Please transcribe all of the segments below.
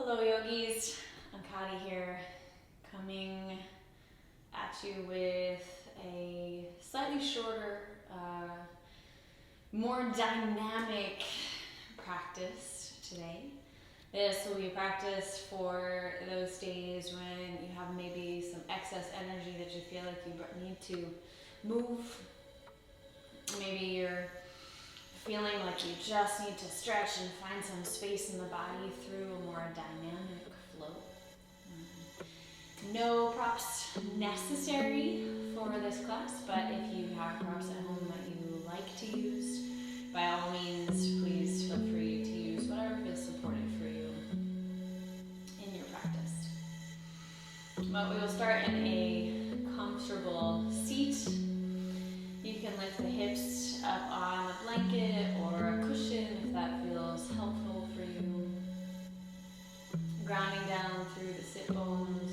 Hello yogis, Ankati here, coming at you with a slightly shorter, more dynamic practice today. This will be a practice for those days when you have maybe some excess energy that you feel like you need to move. Maybe you're feeling like you just need to stretch and find some space in the body through a more dynamic flow. No props necessary for this class, but if you have props at home that you like to use, by all means, please feel free to use whatever feels supportive for you in your practice. But we will start in a comfortable seat. You can lift the hips up on a blanket or a cushion if that feels helpful for you. Grounding down through the sit bones.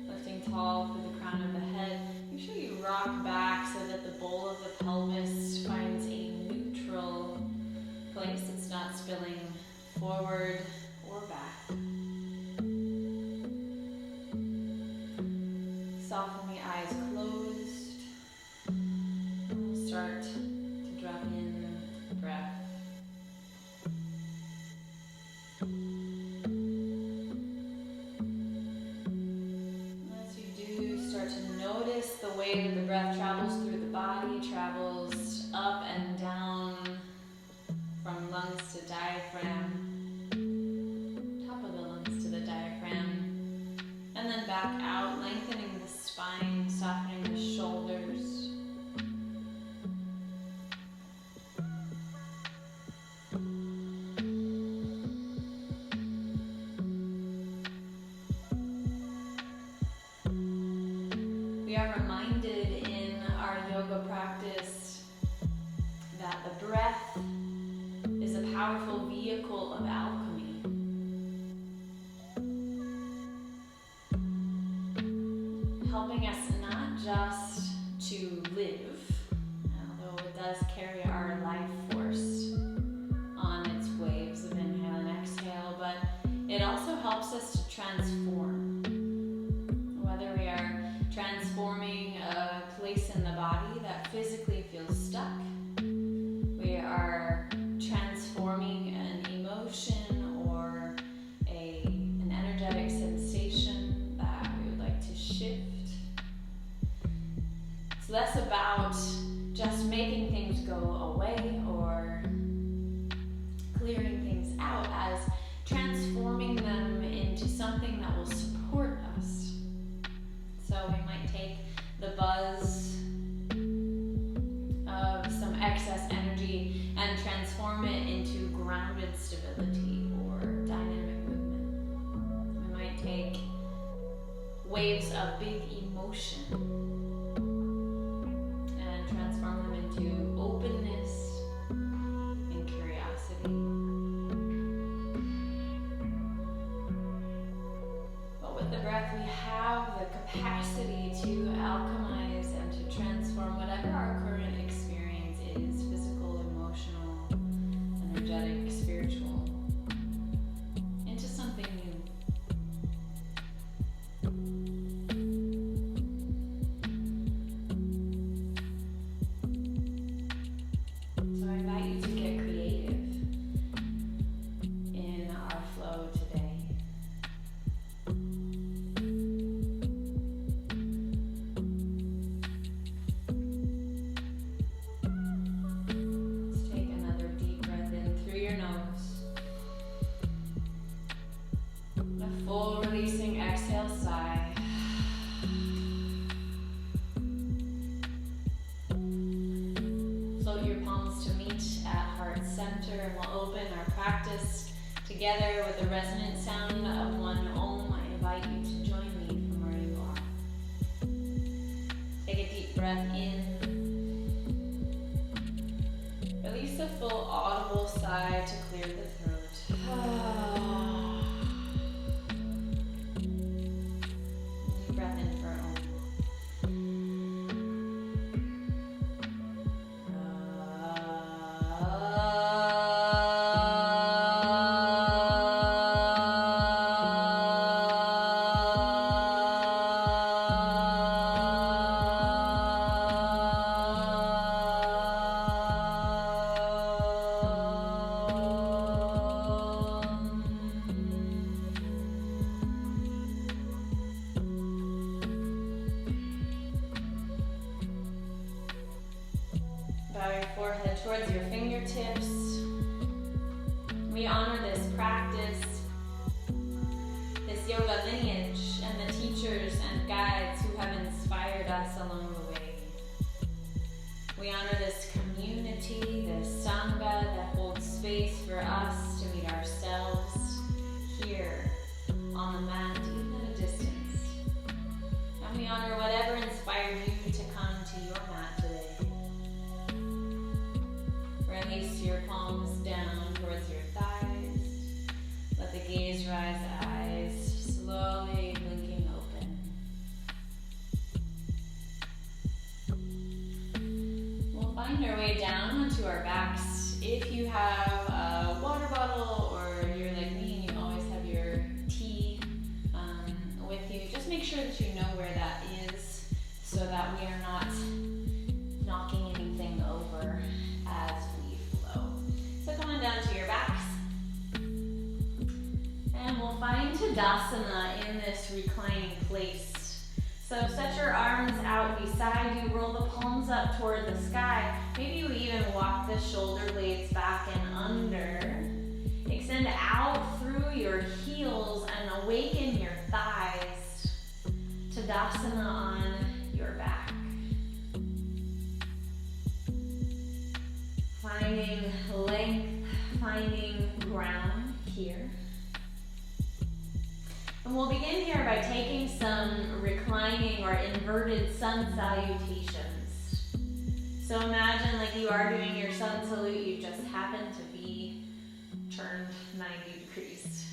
Lifting tall through the crown of the head. Make sure you rock back so that the bowl of the pelvis finds a neutral place. It's not spilling forward or back. Soften the eyes closed. Start to drop in breath. As you do, start to notice the way that the breath travels through the body, travels up and down from lungs to diaphragm, top of the lungs to the diaphragm, and then back out, lengthening the spine, softening the shoulders. We are reminded in our yoga practice that the breath is a powerful vehicle of alchemy. Helping us not just to live, although it does carry our life force on its waves of inhale and exhale, but it also helps us to transform. Whether we are transforming a place in the body that physically feels stuck, we are transforming an emotion or an energetic sensation that we would like to shift. It's less about just making things go away or clearing things out as transforming them into something that will support us. So we might take the buzz of some excess energy and transform it into grounded stability or dynamic movement. We might take waves of big emotion and transform them into openness and curiosity. But with the breath, we have the capacity to alchemize and to transform whatever our current experience is, physical, emotional, energetic, spiritual, into something new. So I invite you to get creative in our flow today. Let's take another deep breath in through your nose. A full releasing exhale, sigh. Float your palms to meet at heart center, and we'll open our practice together with the resonant sound of one Om. I invite you to join me from where you are. Take a deep breath in. Release a full audible sigh to clear the throat. Deep breath in for Om. towards your fingertips. We honor this practice, this yoga lineage, and the teachers and guides who have inspired us along the way. We honor this community, this sangha that holds space for us to meet ourselves here on the mat, even at a distance. And we honor whatever inspired you to come to your mat today. Release your palms down towards your thighs. Let the gaze rise, eyes slowly blinking open. We'll find our way down onto our backs. If you have a water bottle or you're like me and you always have your tea with you, just make sure that you know where that is so that we are not knocking anything over as we flow. So come on down to your backs. And we'll find Tadasana in this reclining place. So set your arms out beside you, roll the palms up toward the sky. Maybe you even walk the shoulder blades back and under. Extend out through your heels and awaken your thighs. Tadasana on your back. Finding length, finding ground here. And we'll begin here by taking some reclining or inverted sun salutations. So imagine like you are doing your sun salute, you just happen to be turned 90 degrees.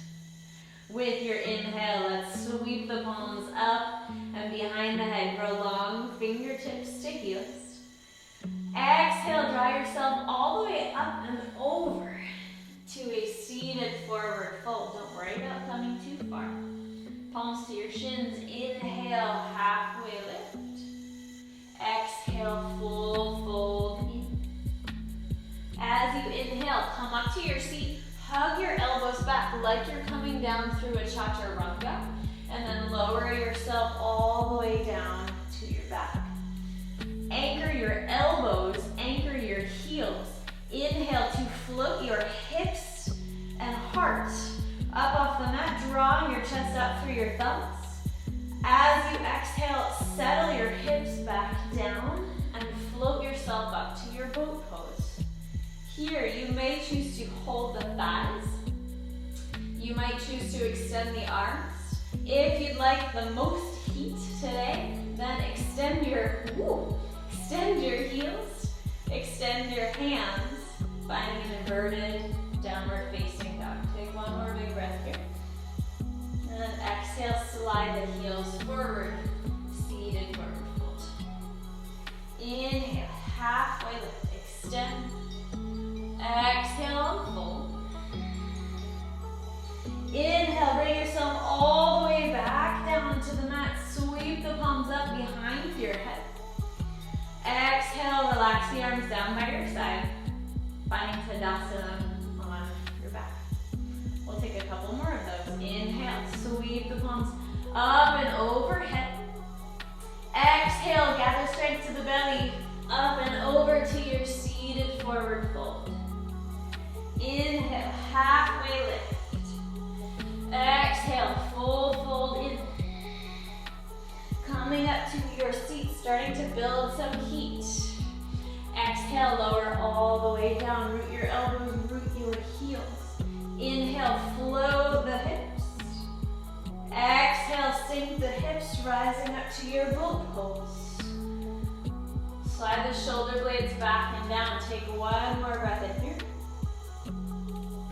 With your inhale, let's sweep the palms up and behind the head. Grow long fingertips to heels. Exhale, draw yourself all the way up and over to a seated forward fold. Don't worry about coming too far. Palms to your shins. Inhale, halfway lift. Exhale, full fold in. As you inhale, come up to your seat. Hug your elbows back like you're coming down through a chaturanga. And then lower yourself all the way down to your back. Anchor your elbows, anchor your heels. Inhale to float your hips and heart up off the mat, drawing your chest up through your thumbs. As you exhale, settle your hips back down and float yourself up to your boat pose. Here, you may choose to hold the thighs. You might choose to extend the arms. If you'd like the most heat today, then extend your heels, extend your hands, finding an inverted downward facing dog. Take one more big breath here. And then exhale, slide the heels forward, seated forward fold. Inhale, halfway lift, extend. Exhale, fold. Inhale, bring yourself all the way back down to the mat. Sweep the palms up behind your head. Exhale, relax the arms down by your side. Finding Tadasana on your back. We'll take a couple more of those. Inhale, sweep the palms up and overhead. Exhale, gather strength to the belly. Up and over to your seated forward fold. Inhale, halfway lift. Exhale, full fold in. Coming up to your seat, starting to build some heat. Exhale, lower all the way down. Root your elbows, root your heels. Inhale, flow the hips. Exhale, sink the hips, rising up to your boat pose. Slide the shoulder blades back and down. Take one more breath in here.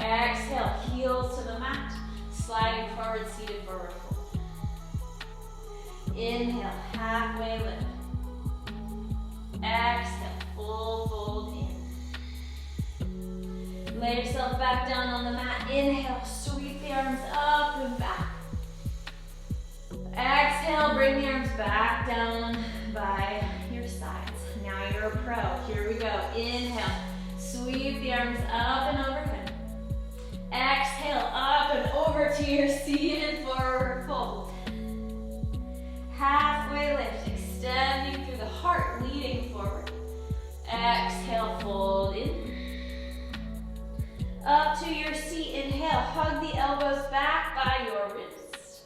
Exhale, heels to the mat. Sliding forward, seated forward fold. Inhale, halfway lift. Exhale, full fold in. Lay yourself back down on the mat. Inhale, sweep the arms up and back. Exhale, bring the arms back down by your sides. Now you're a pro. Here we go. Inhale, sweep the arms up and overhead. Exhale, up and over to your seated forward fold. Halfway lift, extending through the heart, leading forward. Exhale, fold in. Up to your seat, inhale, hug the elbows back by your wrist.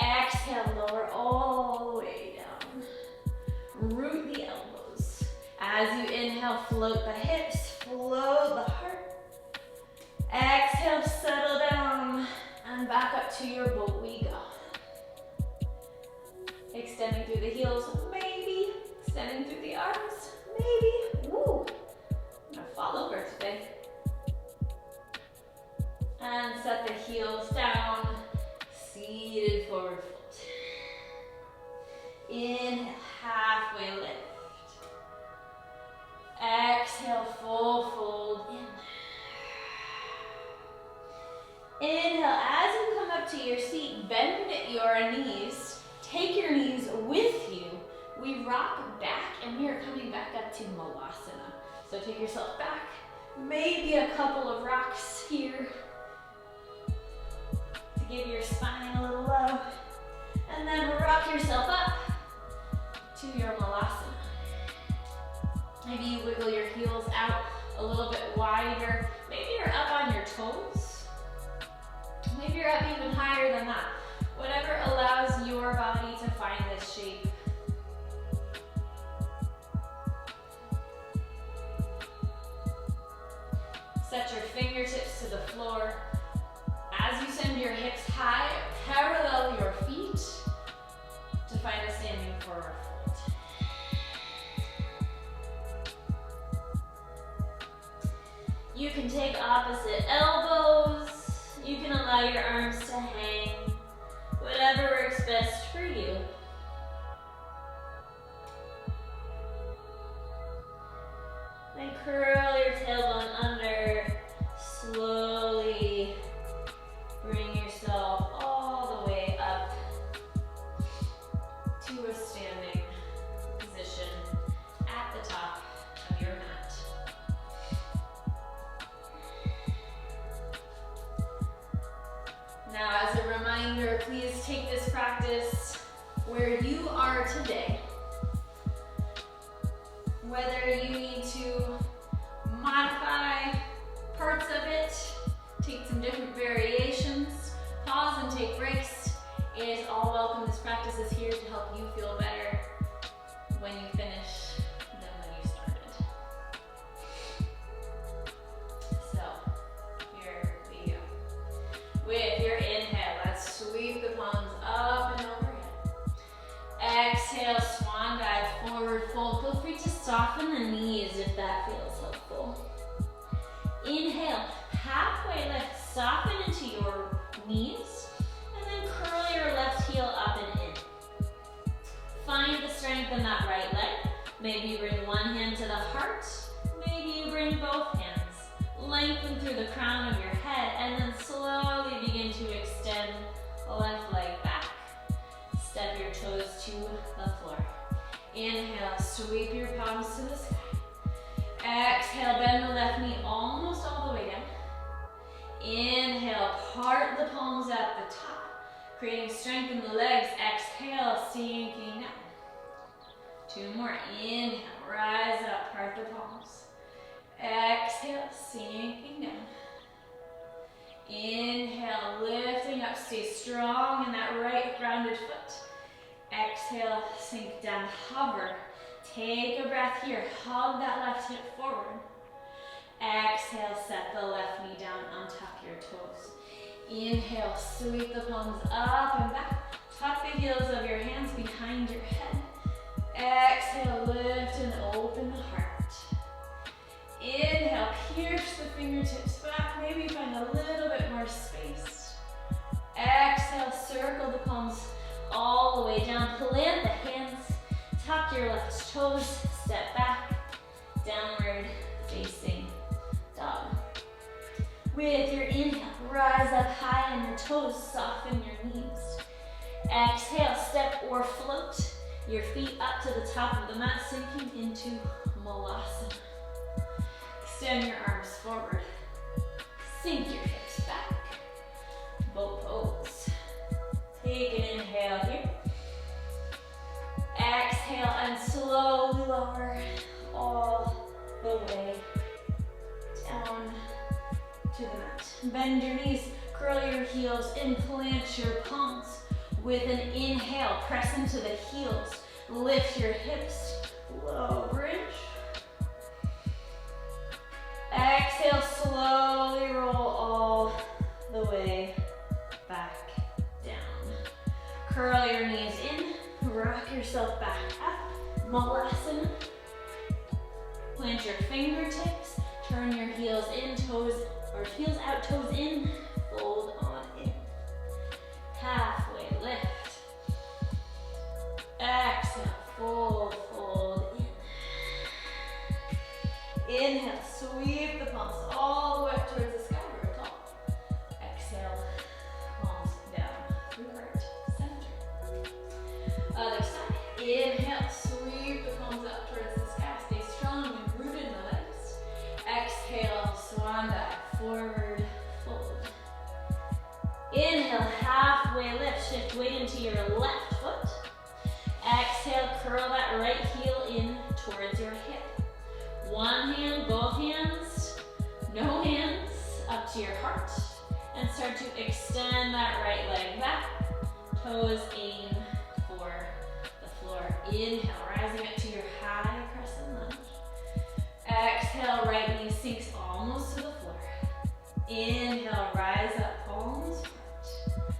Exhale, lower all the way down. Root the elbows. As you inhale, float the hips, float the heart. Exhale, settle down, and back up to your boat we go. Extending through the heels, maybe. Extending through the arms, maybe. Woo! I'm gonna fall over today. And set the heels down, seated forward fold. Inhale, halfway lift. Exhale, full fold in. Inhale, as you come up to your seat, bend your knees. Take your knees with you. We rock back and we are coming back up to Malasana. So take yourself back, maybe a couple of rocks here to give your spine a little love. And then rock yourself up to your Malasana. Maybe you wiggle your heels out a little bit wider. Maybe you're up on your toes. Maybe you're up even higher than that. Whatever allows your body to find this shape. Set your fingertips to the floor. As you send your hips high, parallel your feet to find a standing forward fold. You can take opposite elbows. You can allow your arms to hang. Whatever works best for you. Then curl your tailbone under. Slowly bring yourself all the way up to a standing position at the top of your mat. Now, as a reminder, please take this practice where you are today. Whether you need to modify parts of it, take some different variations, pause and take breaks. It is all welcome. This practice is here to help you feel better when you finish than when you started. So, here we go. With your inhale, let's sweep the palms up and overhead. Exhale, swan dive, forward fold. Feel free to soften the knees if that feels helpful. Inhale, halfway lift, soften into your knees, and then curl your left heel up and in. Find the strength in that right leg. Maybe you bring one hand to the heart, maybe you bring both hands. Lengthen through the crown of your head, and then slowly begin to extend the left leg back. Step your toes to the floor. Inhale, sweep your palms to the sky. Exhale, bend the left knee almost all the way down. Inhale, part the palms at the top, creating strength in the legs. Exhale, sinking down. Two more. Inhale, rise up, part the palms. Exhale, sinking down. Inhale, lifting up, stay strong in that right grounded foot. Exhale, sink down, hover. Take a breath here, hug that left hip forward. Exhale, set the left knee down, untuck your toes. Inhale, sweep the palms up and back. Tuck the heels of your hands behind your head. Exhale, lift and open the heart. Inhale, pierce the fingertips back, maybe find a little bit more space. Exhale, circle the palms all the way down. Plant the hands, tuck your left toes, step back, downward facing dog. With your inhale, rise up high on your toes, soften your knees. Exhale, step or float your feet up to the top of the mat, sinking into Malasana. Extend your arms forward. Sink your hips back. Boat pose. Take an inhale here. Exhale and slowly lower all the way down to the mat. Bend your knees, curl your heels, and plant your palms. With an inhale, press into the heels. Lift your hips, low bridge. Exhale, slowly roll all the way back down. Curl your knees in, rock yourself back up, Malasana. Plant your fingertips, turn your heels in, toes, or heels out, toes in, fold on in. Halfway lift. Exhale, fold, fold in. Inhale, sweep the palms all the way up towards the sky, roll tall. Exhale, palms down through heart, center. Other side. Inhale, sweep the palms up towards the sky. Stay strong and rooted in the legs. Exhale, swan dive, forward fold. Inhale, halfway lift, shift weight into your left foot. Exhale, curl that right heel in towards your hip. One hand, both hands, no hands, up to your heart. And start to extend that right leg back. Toes aim for the floor. Inhale, rising up to your high crescent lunge. Exhale, right knee sinks almost to the floor. Inhale, rise up, palms front.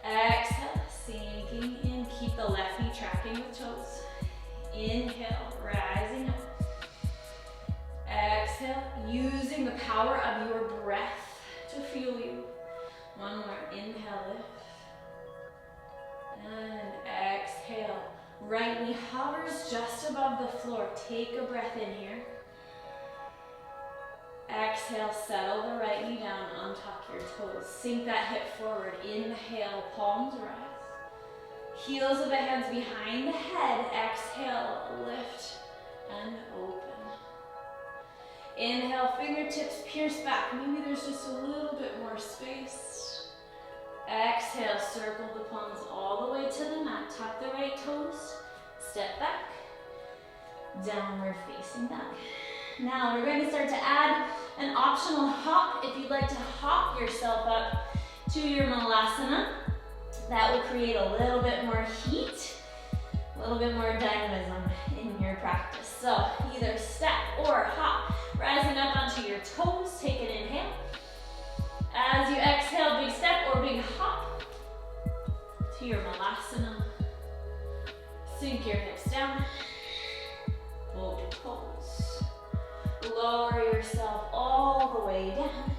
Exhale, sinking in. Keep the left knee tracking with toes. Inhale, rising up. Exhale, using the power of your breath to fuel you. One more, inhale, lift. And exhale. Right knee hovers just above the floor. Take a breath in here. Exhale, settle the right knee down, untuck your toes. Sink that hip forward. Inhale, palms rise. Heels of the hands behind the head. Exhale, lift and open. Inhale, fingertips pierce back. Maybe there's just a little bit more space. Exhale, circle the palms all the way to the mat. Tuck the right toes. Step back. Downward facing dog. Now we're going to start to add an optional hop. If you'd like to hop yourself up to your Malasana, that will create a little bit more heat, a little bit more dynamism in your practice. So either step or hop. Rising up onto your toes, take an inhale. As you exhale, big step or big hop to your Malasana. Sink your hips down. Hold your pose. Lower yourself all the way down.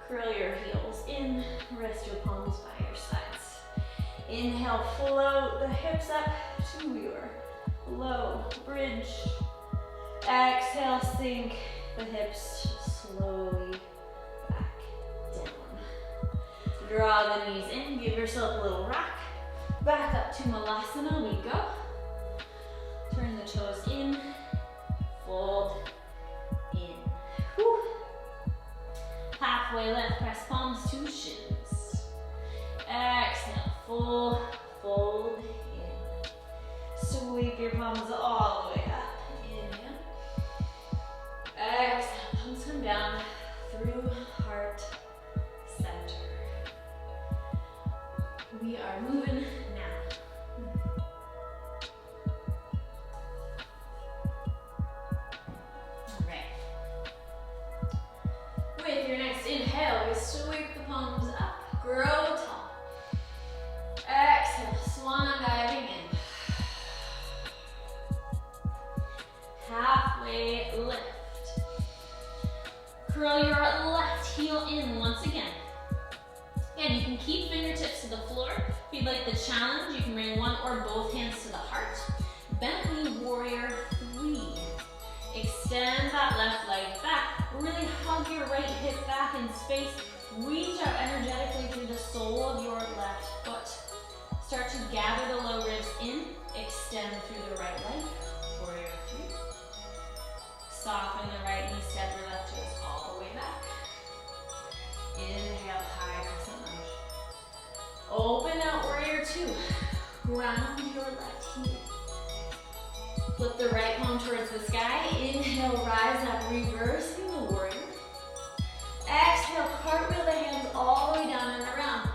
Curl your heels in. Rest your palms by your sides. Inhale, float the hips up to your low bridge. Exhale, sink the hips slowly back down. Draw the knees in, give yourself a little rock. Back up to Malasana we go. Turn the toes in, fold in. Whew. Halfway lift, press palms to shins. Exhale, full fold in. Sweep your palms all the way up. Exhale, palms come down through heart center. We are moving now. All right. With your next inhale, we sweep the palms up, grow tall. Exhale, swan diving in. Halfway lift. Curl your left heel in once again. Again, you can keep fingertips to the floor. If you'd like the challenge, you can bring one or both hands to the heart. Bentley Warrior 3. Extend that left leg back. Really hug your right hip back in space. Reach out energetically through the sole of your left foot. Start to gather the low ribs in. Extend through the right leg. Warrior 3. Soften the right knee, step your left toes all the way back. Inhale, high crescent lunge. Open out, Warrior 2. Ground your left heel. Flip the right palm towards the sky. Inhale, rise up, reversing the warrior. cartwheel the hands all the way down and around.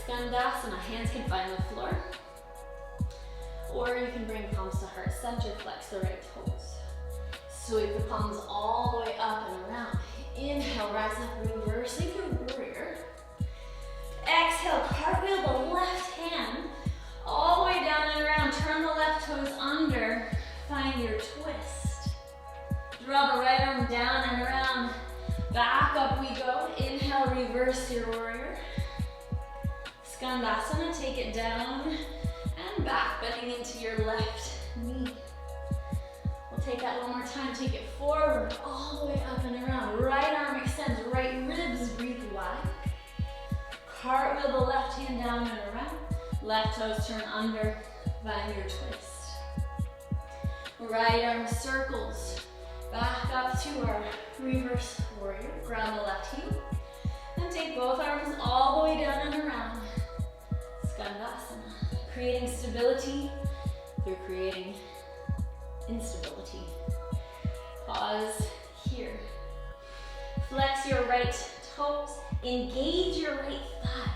Skandasana, hands can find the floor. Or you can bring palms to heart center, flex the right toes. Sweep the palms all the way up and around. Inhale, rise up, reversing your warrior. Exhale, cartwheel the left hand all the way down and around. Turn the left toes under. Find your twist. Draw the right arm down and around. Back up we go. Inhale, reverse your warrior. Skandasana, take it down and back, bending into your left knee. We'll take that one more time. Take it forward, all the way up and around. Right arm extends, right ribs breathe wide. Cartwheel the left hand down and around. Left toes turn under, find your twist. Right arm circles, back up to our reverse warrior. Ground the left heel. And take both arms all the way down and around. Skandasana. Creating stability through creating instability. Pause here. Flex your right toes. Engage your right thigh.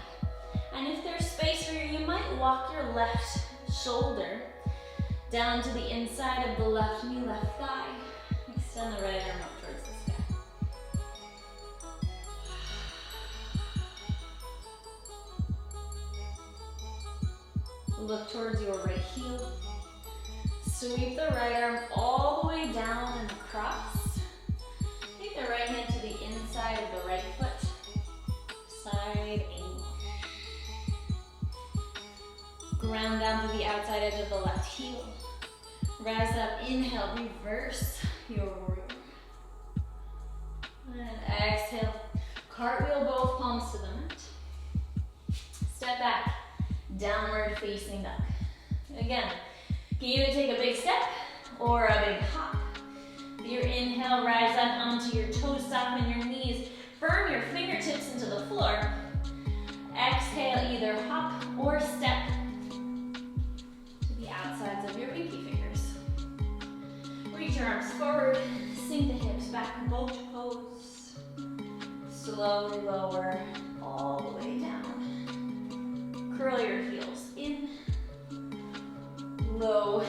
And if there's space for you, you might walk your left shoulder down to the inside of the left knee, left thigh. Extend the right arm up towards the sky. Look towards your right heel. Sweep the right arm all the way down and across. Take the right hand to the inside of the right foot. Side angle. Ground down to the outside edge of the left heel. Rise up, inhale, reverse your warrior. And exhale, cartwheel both palms to the mat. Step back, downward facing dog. Again, you can either take a big step or a big hop. Your inhale, rise up onto your toes, soften your knees, firm your fingertips into the floor. Exhale, either hop or step to the outsides of your pinky fingers. Reach your arms forward, sink the hips back in both pose. Slowly lower all the way down. Curl your heels in. Low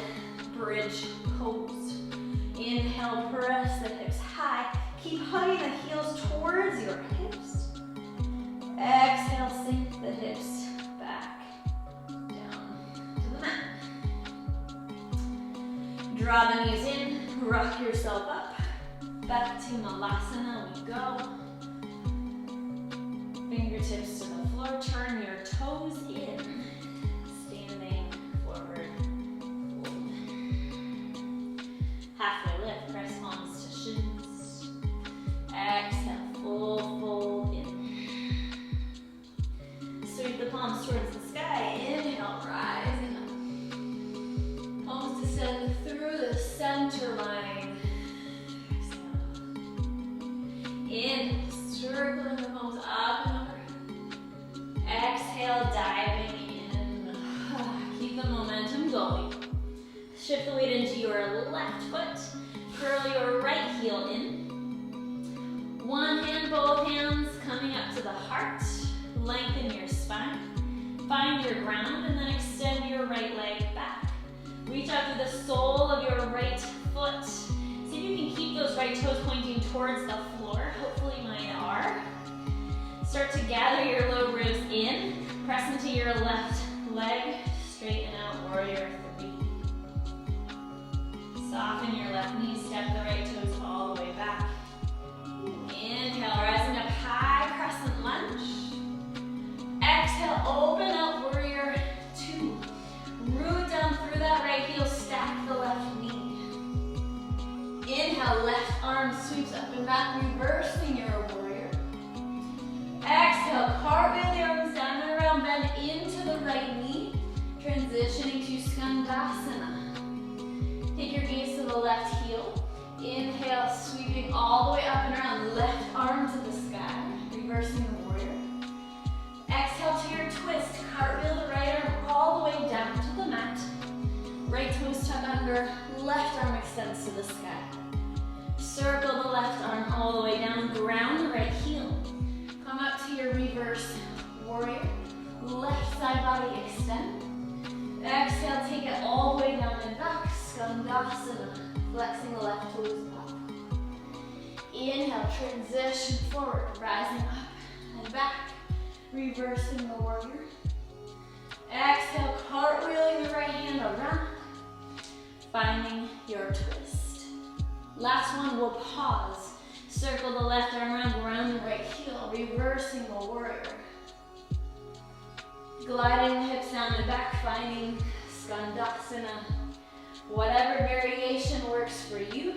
bridge pose. Inhale, press the hips high. Keep hugging the heels towards your hips. Exhale, sink the hips back down to the mat. Draw the knees in, rock yourself up. Back to Malasana we go. Fingertips to the floor, turn your toes in. Standing forward, fold. Halfway lift, press palms to shins. Exhale, full fold in. Sweep the palms towards the sky. Inhale, rising up. Palms descend through the center line. Exhale. In, circling the palms up and over. Exhale, diving in. Keep the momentum going. Shift the weight into your left foot. Curl your right heel in. One hand, both hands coming up to the heart. Lengthen your spine. Find your ground and then extend your right leg back. Reach out to the sole of your right foot. See if you can keep those right toes pointing towards the floor. Hopefully mine are. Start to gather your low ribs in. Press into your left leg. Straighten out, warrior 3. Soften your left knee. Step the right toes all the way back. Inhale, rising up high, crescent lunge. Exhale, open up, warrior 2. Root down through that right heel, stack the left knee. Inhale, left arm sweeps up and back, reversing your warrior. Exhale, cartwheel the arms down and around, bend into the right knee, transitioning to Skandasana. Take your gaze to the left heel. Inhale, sweeping all the way up and around, left arm to the sky, reversing the warrior. Exhale to your twist, cartwheel the right arm all the way down to the mat. Right toes tuck under, left arm extends to the sky. Circle the left arm all the way down, ground the right heel. Come up to reverse warrior. Left side body extend. Exhale, take it all the way down and back. Skandasana. Flexing the left toes up. Inhale, transition forward, rising up and back. Reversing the warrior. Exhale, cartwheeling the right hand around. Finding your twist. Last one, we'll pause. Circle the left arm around, ground the right heel, reversing the warrior. Gliding the hips down and back, finding Skandasana. Whatever variation works for you.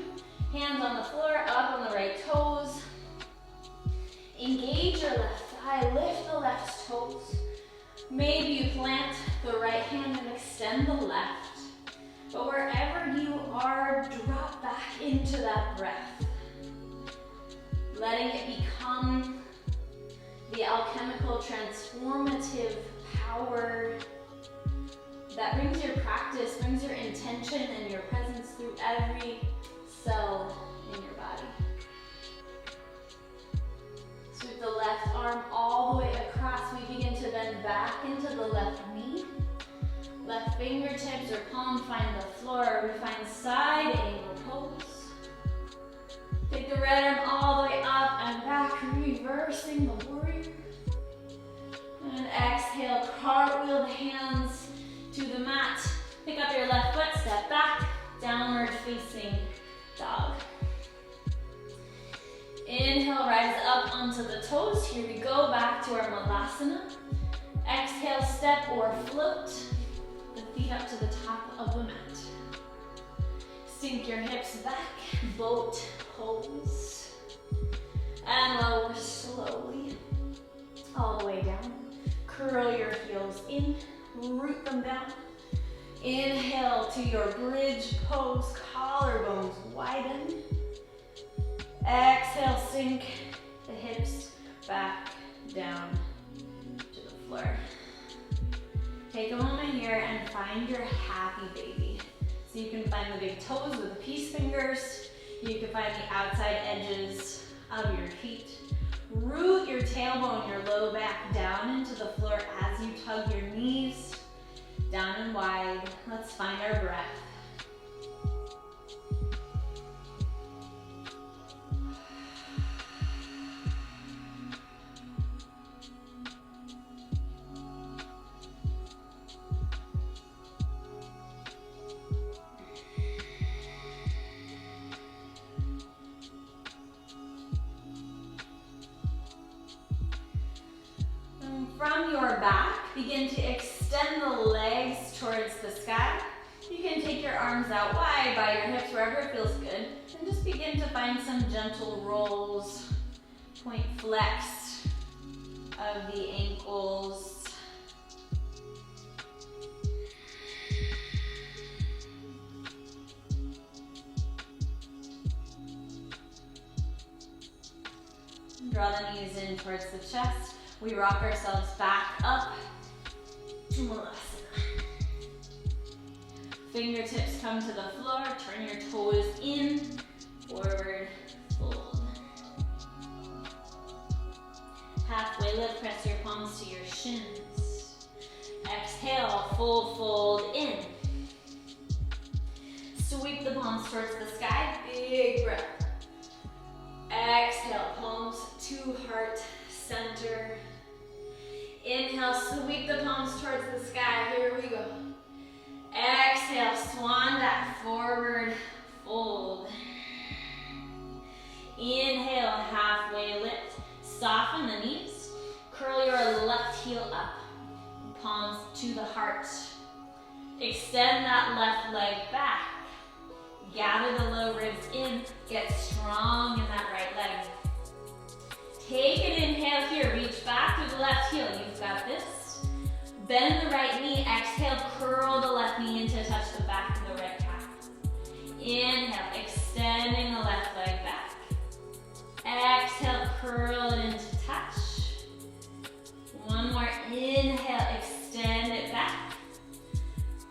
Hands on the floor, up on the right toes. Engage your left thigh, lift the left toes. Maybe you plant the right hand and extend the left. But wherever you are, drop back into that breath. Letting it become the alchemical, transformative power that brings your practice, brings your intention and your presence through every cell in your body. Sweep the left arm all the way across. We begin to bend back into the left knee. Left fingertips or palm find the floor. We find side angle pose. Take the right arm all the way up and back, reversing the warrior. And exhale, cartwheel the hands to the mat. Pick up your left foot, step back, downward facing dog. Inhale, rise up onto the toes. Here we go, back to our Malasana. Exhale, step or float the feet up to the top of the mat. Sink your hips back, boat pose. And lower slowly, all the way down. Curl your heels in, root them down. Inhale to your bridge pose, collarbones widen. Exhale, sink the hips back down to the floor. Take a moment here and find your happy baby. So you can find the big toes with the peace fingers. You can find the outside edges of your feet. Root your tailbone, your low back down into the floor as you tug your knees down and wide. Let's find our breath. From your back, begin to extend the legs towards the sky. You can take your arms out wide by your hips, wherever it feels good, and just begin to find some gentle rolls, point flex of the ankles. Draw the knees in towards the chest. We rock ourselves back up to Malasana. Fingertips come to the floor, turn your toes in, forward, fold. Halfway lift, press your palms to your shins. Exhale, full fold in. Sweep the palms towards the sky, big breath. Exhale, palms to heart center. Inhale, sweep the palms towards the sky. Here we go. Exhale, swan dive, forward fold. Inhale, halfway lift. Soften the knees. Curl your left heel up. Palms to the heart. Extend that left leg back. Gather the low ribs in. Get strong in that right leg. Take an inhale here, reach back through the left heel. You've got this. Bend the right knee, exhale, curl the left knee in to touch the back of the right calf. Inhale, extending the left leg back. Exhale, curl it into touch. One more, inhale, extend it back.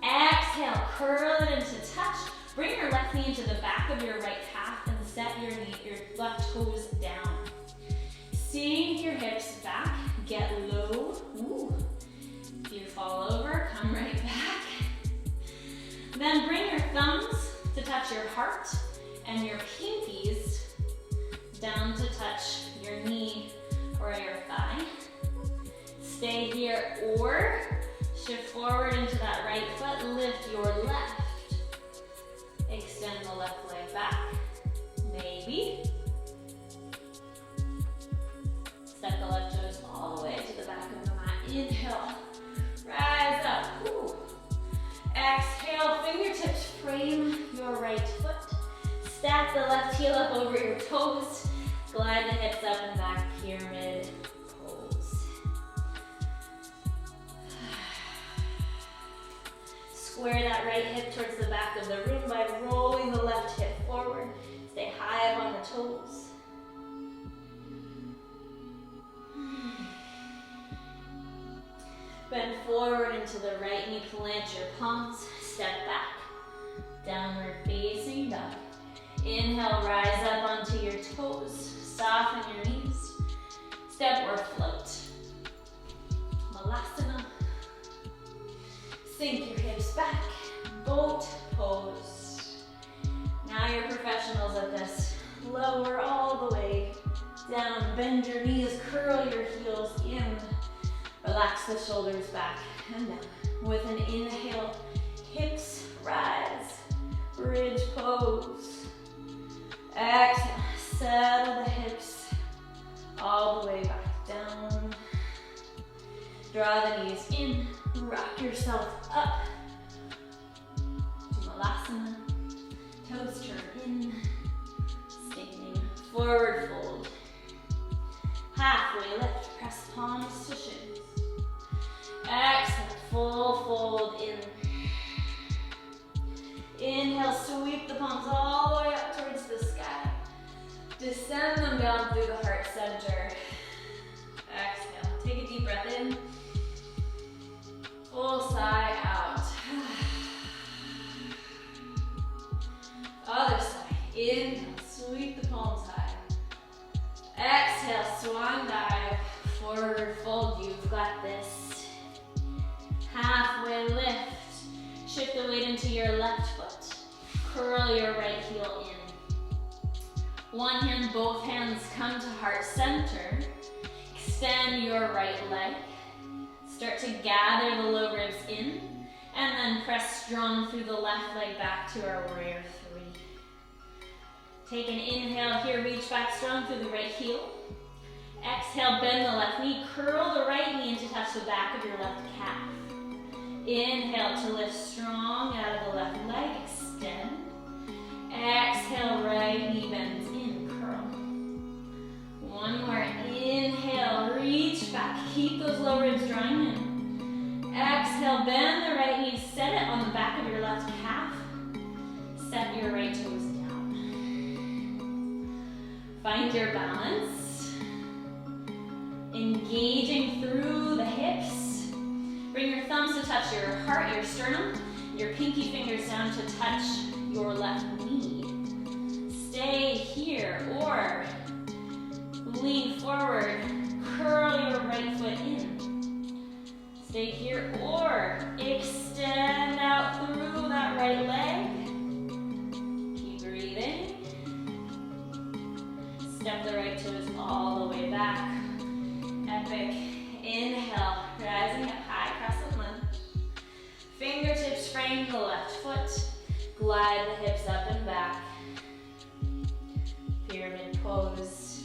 Exhale, curl it into touch. Bring your left knee into the back of your right calf and set your left toes down. Sink your hips back, get or shift forward into that right foot, lift your left. Extend the left leg back. Maybe. Step the left toes all the way to the back of the mat. Inhale, rise up. Ooh. Exhale, fingertips frame your right foot. Stack the left heel up over your toes. Glide the hips up and back, pyramid pose. Square that right hip towards the back of the room by rolling the left hip forward. Stay high up on the toes. Bend forward into the right knee, plant your palms, step back. Downward facing dog. Inhale, rise up onto your toes. Soften your knees. Step or float. Malasana. Sink your hips back. Boat pose. Now you're professionals at this. Lower all the way down. Bend your knees, curl your heels in. Relax the shoulders back and down. With an inhale, hips rise. Bridge pose. Exhale, settle the hips all the way back down. Draw the knees in, rock yourself up to Malasana. Toes turn in, standing forward fold. Halfway lift, press palms to shins. Exhale, full fold in. Inhale, sweep the palms all the way up towards the sky. Descend them down through the heart center. Exhale, take a deep breath in. Full sigh out. Other side, inhale, sweep the palms high. Exhale, swan dive, forward fold, you've got this. Halfway lift. Shift the weight into your left foot. Curl your right heel in. One hand, both hands come to heart center. Extend your right leg. Start to gather the low ribs in. And then press strong through the left leg back to our warrior three. Take an inhale here, reach back strong through the right heel. Exhale, bend the left knee. Curl the right knee in to touch the back of your left calf. Inhale to lift strong out of the left leg, extend. Exhale, right knee bends in, curl. One more, inhale, reach back, keep those low ribs drawing in. Exhale, bend the right knee, set it on the back of your left calf. Set your right toes down. Find your balance. Engaging through the hips. Bring your thumbs to touch your heart, your sternum, your pinky fingers down to touch your left knee. Stay here or lean forward, curl your right foot in. Stay here or extend out through that right leg. Keep breathing. Step the right toes all the way back. Epic. Inhale, rising up high, crescent lunge. Fingertips frame the left foot. Glide the hips up and back. Pyramid pose.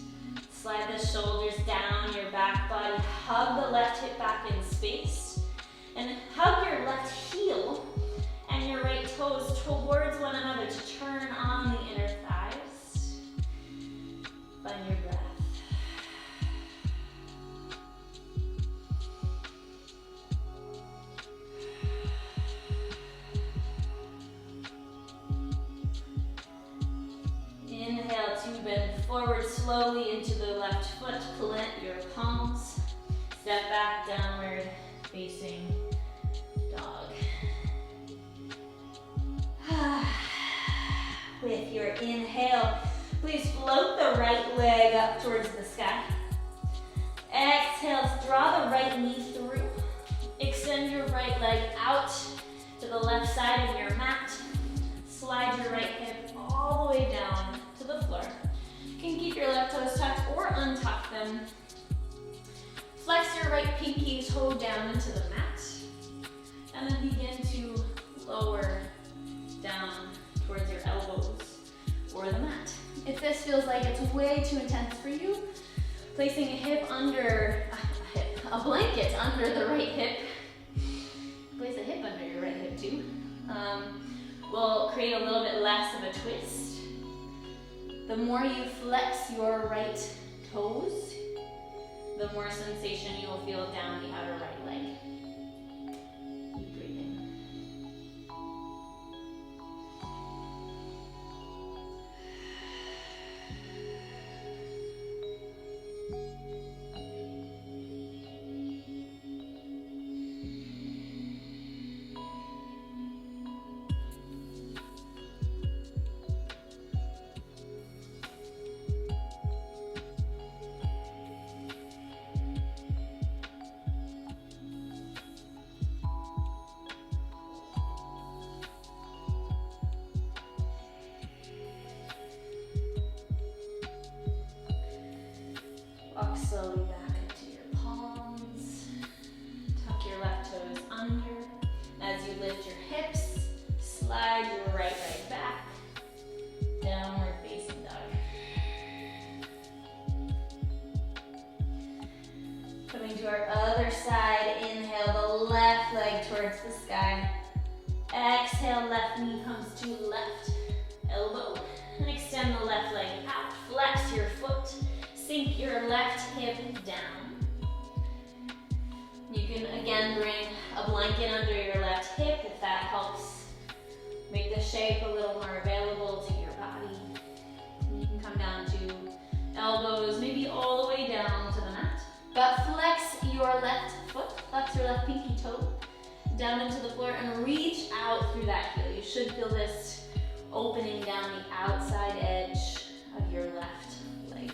Slide the shoulders down your back body. Hug the left hip back in space. And hug your left heel and your right toes towards one another to turn on the inner thighs. Find your breath. Inhale to bend forward slowly into the left foot. Plant your palms. Step back, downward facing dog. With your inhale, please float the right leg up towards the sky. Exhale, draw the right knee through. Extend your right leg out to the left side of your mat. Slide your right hip all the way down to the floor. You can keep your left toes tucked or untuck them. Flex your right pinky toe down into the mat, and then begin to lower down towards your elbows or the mat. If this feels like it's way too intense for you, placing a blanket under the right hip, place a hip under your right hip too, will create a little bit less of a twist. The more you flex your right toes, the more sensation you will feel down the outer right leg. Keep breathing. Walk slowly back into your palms. Tuck your left toes under. As you lift your hips, slide your right leg back. Downward facing dog. Coming to our other side, inhale the left leg towards the sky. Exhale, left knee comes to left elbow. And extend the left leg out. Flex your foot. Sink your left hip down. You can again bring a blanket under your left hip if that helps make the shape a little more available to your body. And you can come down to elbows, maybe all the way down to the mat. But flex your left foot, flex your left pinky toe down into the floor and reach out through that heel. You should feel this opening down the outside edge of your left leg.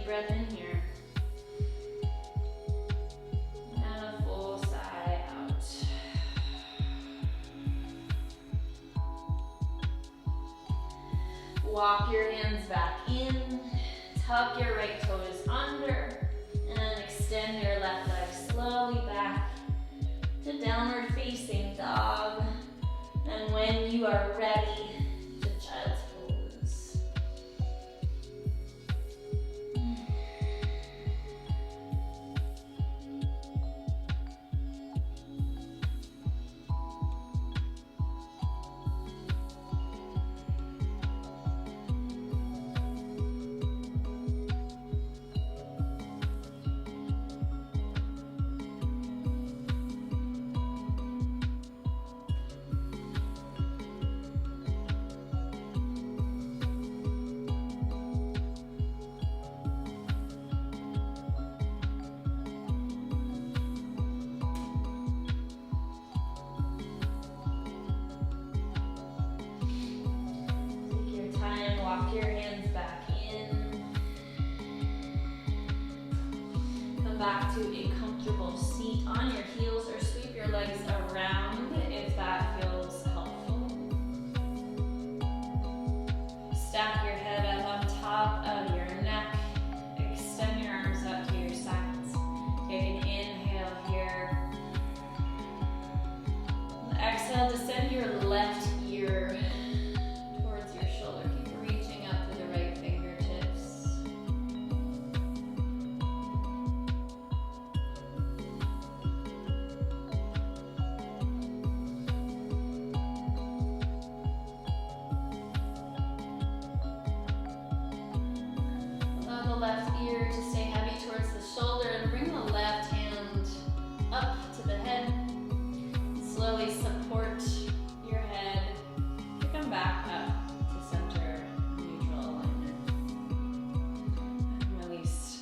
Breath in here. And a full sigh out. Walk your hands back in. Tuck your right toes under. And extend your left leg slowly back to downward facing dog. And when you are ready, to child's pose. Walk your hands back in. Come back to a comfortable seat on your heels or sweep your legs around if that feels helpful. Stack your head up on top of your neck. Extend your arms up to your sides. Take an inhale here. Exhale, descend your left ear towards your shoulder. Keep reaching up through the right fingertips. Allow the left ear to stay heavy towards the shoulder and bring the left hand up to the head. Slowly support your head to come back up to center, neutral alignment. And release.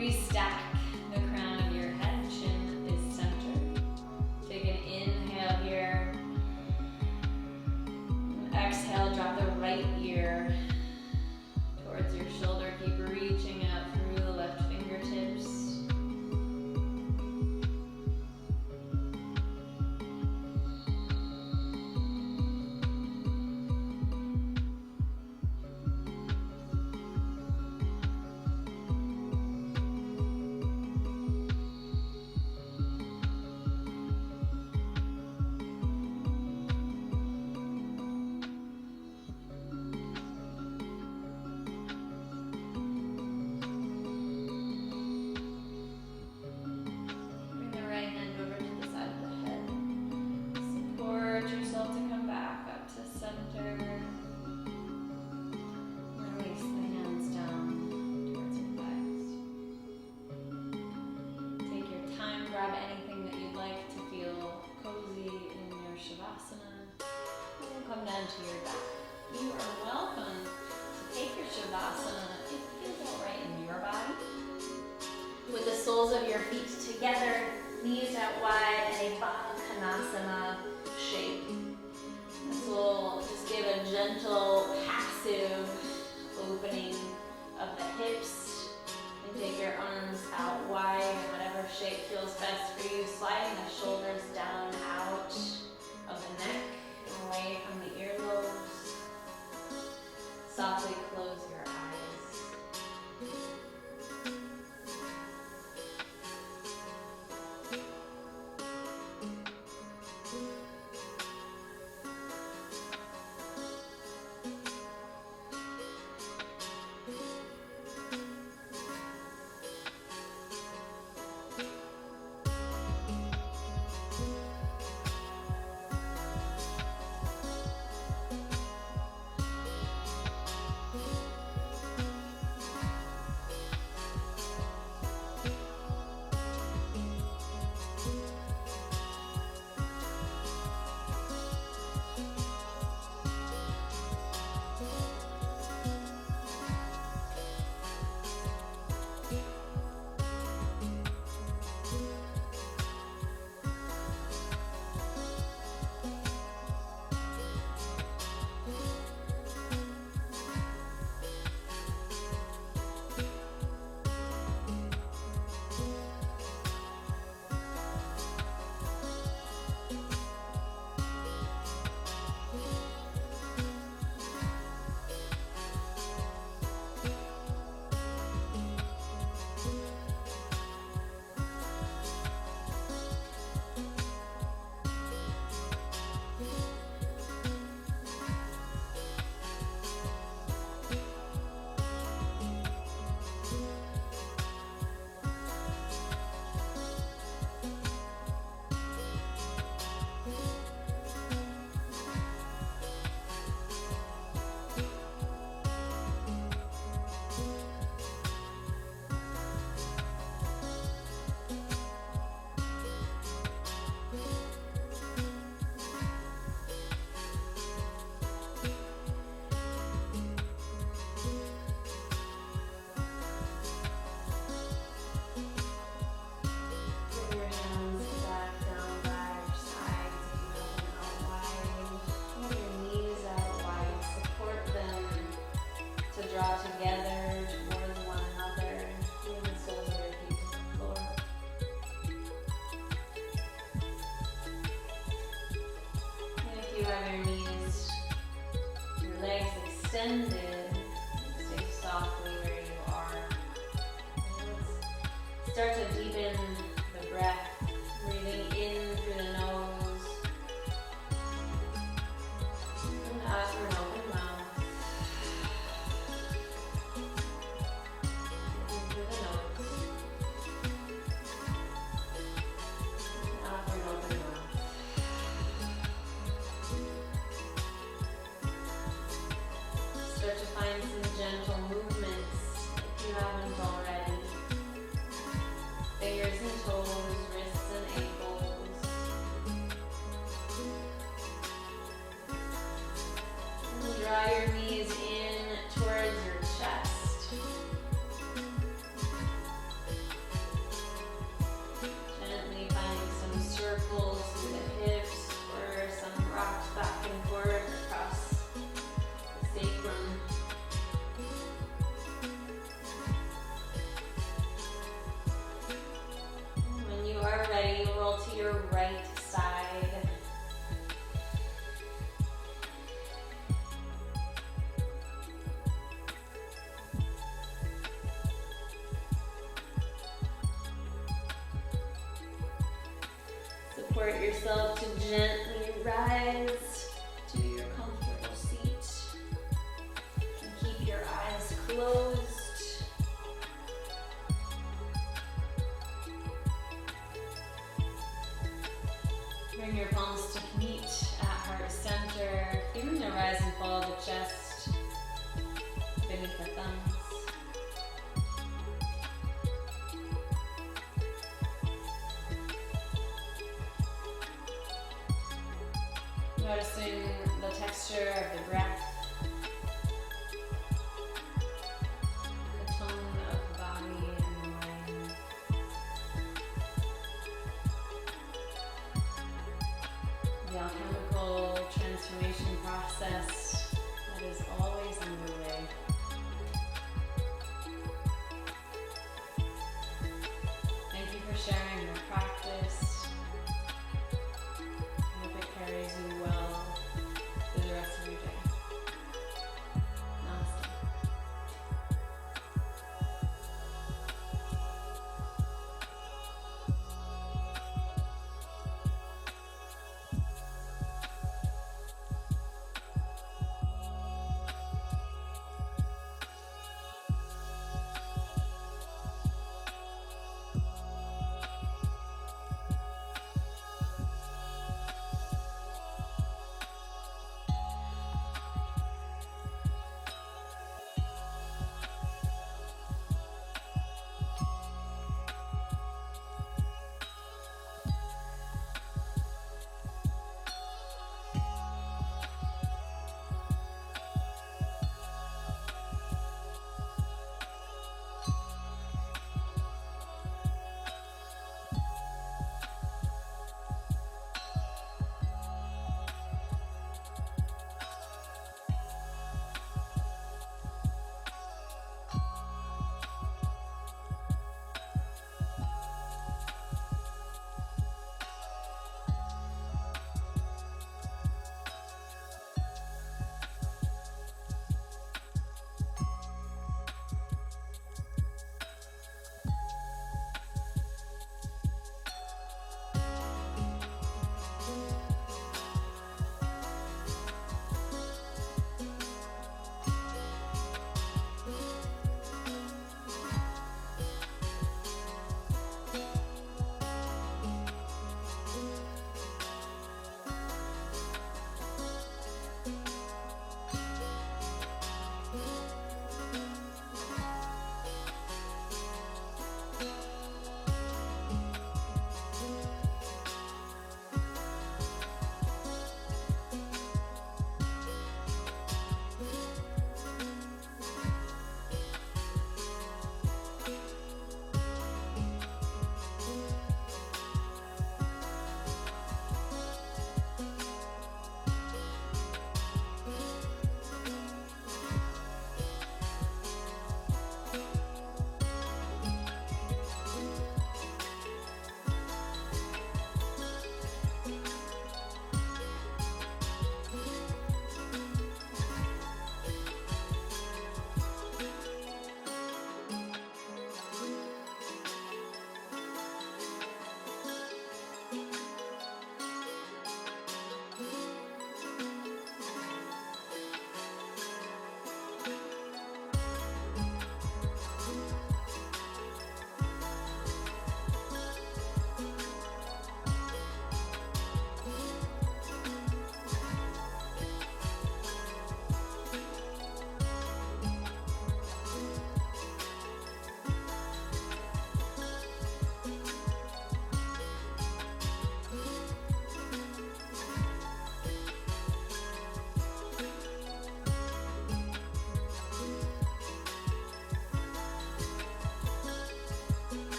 Restack the crown of your head, chin is centered. Take an inhale here. Exhale, drop the right ear towards your shoulder. Keep reaching out through the left fingertips. Grab anything that you'd like to feel cozy in your Shavasana. And come down to your back. You are welcome to take your Shavasana. It feels all right in your body. With the soles of your feet together, knees out wide, and a Baddha Konasana shape. This will just give a gentle, passive opening of the hips. Take your arms out wide in whatever shape feels best for you, sliding the shoulders down out of the neck, away from the earlobes. Softly close your eyes. Draw together towards one another, bring the soles of your feet to the floor. And if you have your knees, your legs extended, stay softly where you are. Let's start to deepen the breath, breathing in through the nose and out through an open mouth. Start to find some gentle movements if you haven't already. Fingers your right side. Support yourself to gently rise to your comfortable seat. And keep your eyes closed. Bring your palms to meet at heart center, feeling the rise and fall of the chest beneath the thumbs. Noticing the texture of the breath, the tone of the body and the mind. The alchemical transformation process that is always